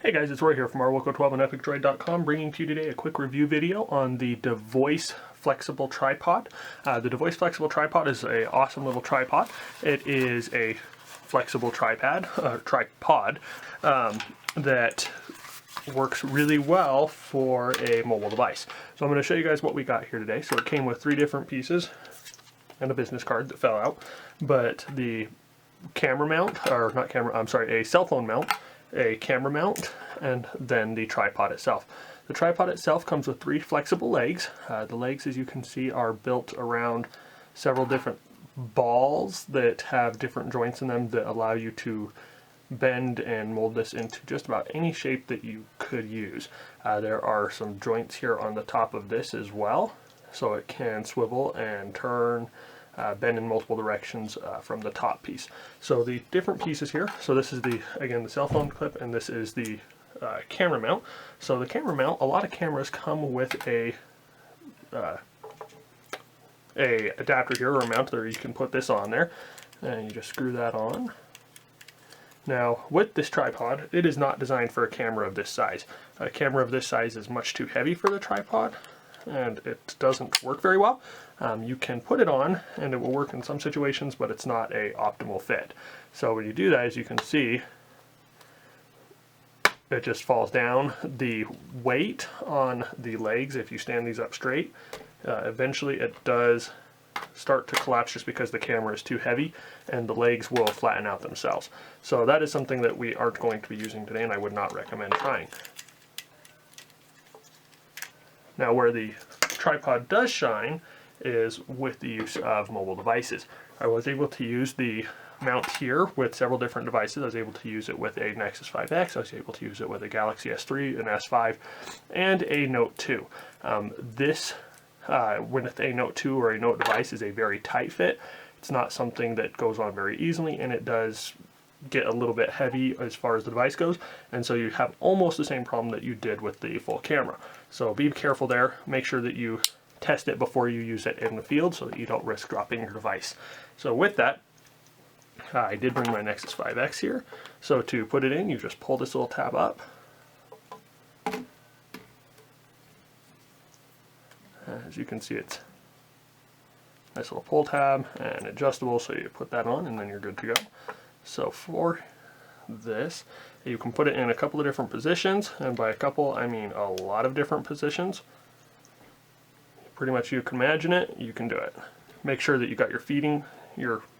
Hey guys, it's Roy here from rwilco12 and epicdroid.com, bringing to you today a quick review video on the DaVoice Flexible Tripod. The DaVoice Flexible Tripod is an awesome little tripod. It is a flexible tripod that works really well for a mobile device. So I'm going to show you guys what we got here today. So it came with 3 different pieces and a business card that fell out, but the camera mount, or not camera, I'm sorry, a cell phone mount, a camera mount, and then the tripod itself. The tripod itself comes with 3 flexible legs. The legs, as you can see, are built around several different balls that have different joints in them that allow you to bend and mold this into just about any shape that you could use. There are some joints here on the top of this as well, so it can swivel and turn, bend in multiple directions from the top piece. So the different pieces here, so this is again the cell phone clip, and this is the camera mount. So the camera mount, a lot of cameras come with a adapter here, or a mount there. You can put this on there and you just screw that on. Now with this tripod, it is not designed for a camera of this size. A camera of this size is much too heavy for the tripod, and it doesn't work very well. You can put it on and it will work in some situations, but it's not a optimal fit. So when you do that, as you can see, it just falls down. The weight on the legs, if you stand these up straight, eventually it does start to collapse just because the camera is too heavy, and the legs will flatten out themselves. So that is something that we aren't going to be using today, and I would not recommend trying. Now where the tripod does shine is with the use of mobile devices. I was able to use the mount here with several different devices. I was able to use it with a Nexus 5X, I was able to use it with a Galaxy S3, an S5, and a Note 2. This, with a Note 2 or a Note device, is a very tight fit. It's not something that goes on very easily, and it does get a little bit heavy as far as the device goes, and so you have almost the same problem that you did with the full camera. So be careful there. Make sure that you test it before you use it in the field so that you don't risk dropping your device. So with that, I did bring my Nexus 5X here. So to put it in, you just pull this little tab up. As you can see, it's a nice little pull tab and adjustable, so you put that on and then you're good to go. So for this, you can put it in a couple of different positions, and by a couple I mean a lot of different positions. Pretty much you can imagine it, you can do it. Make sure that you got your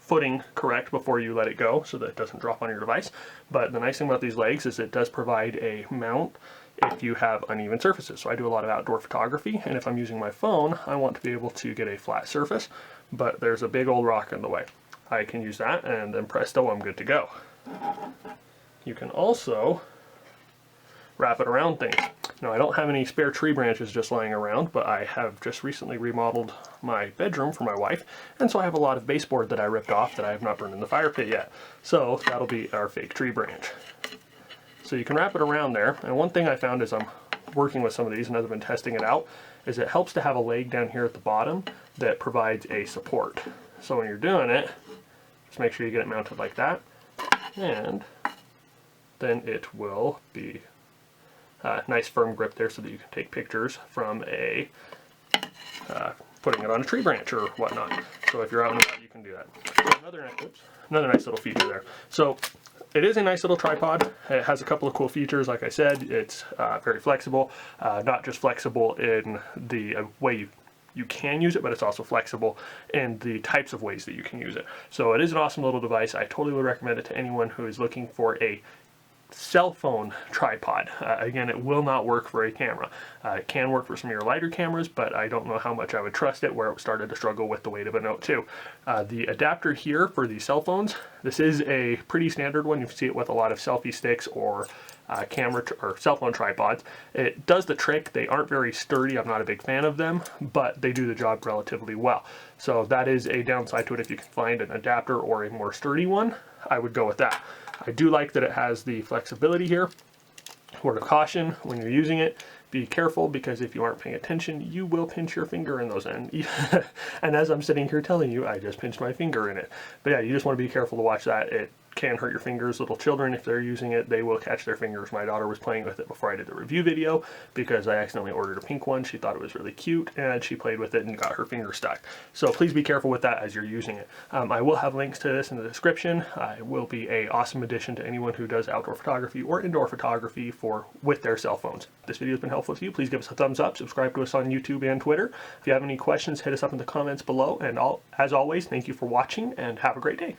footing correct before you let it go so that it doesn't drop on your device. But the nice thing about these legs is it does provide a mount if you have uneven surfaces. So I do a lot of outdoor photography, and if I'm using my phone, I want to be able to get a flat surface, but there's a big old rock in the way. I can use that, and then presto, I'm good to go. You can also wrap it around things. Now, I don't have any spare tree branches just lying around, but I have just recently remodeled my bedroom for my wife, and so I have a lot of baseboard that I ripped off that I have not burned in the fire pit yet. So that'll be our fake tree branch. So you can wrap it around there, and one thing I found as I'm working with some of these, and as I've been testing it out, is it helps to have a leg down here at the bottom that provides a support. So when you're doing it, just make sure you get it mounted like that, and then it will be nice firm grip there so that you can take pictures from putting it on a tree branch or whatnot. So if you're out and about, you can do that. So another nice little feature there. So it is a nice little tripod. It has a couple of cool features. Like I said, it's very flexible. Not just flexible in the way you can use it, but it's also flexible in the types of ways that you can use it. So it is an awesome little device. I totally would recommend it to anyone who is looking for a cell phone tripod. Again, it will not work for a camera. It can work for some of your lighter cameras, but I don't know how much I would trust it where it started to struggle with the weight of a Note 2. The adapter here for the cell phones, this is a pretty standard one. You see it with a lot of selfie sticks or camera or cell phone tripods. It does the trick. They aren't very sturdy. I'm not a big fan of them, but they do the job relatively well. So that is a downside to it. If you can find an adapter or a more sturdy one, I would go with that. I do like that it has the flexibility here. Word of caution, when you're using it, be careful, because if you aren't paying attention, you will pinch your finger in those ends. And as I'm sitting here telling you, I just pinched my finger in it. But yeah, you just want to be careful to watch that. It can hurt your fingers. Little children, if they're using it, they will catch their fingers. My daughter was playing with it before I did the review video because I accidentally ordered a pink one. She thought it was really cute and she played with it and got her finger stuck. So please be careful with that as you're using it. I will have links to this in the description. It will be an awesome addition to anyone who does outdoor photography or indoor photography with their cell phones. If this video has been helpful to you, please give us a thumbs up, subscribe to us on YouTube and Twitter. If you have any questions, hit us up in the comments below, and as always, thank you for watching and have a great day.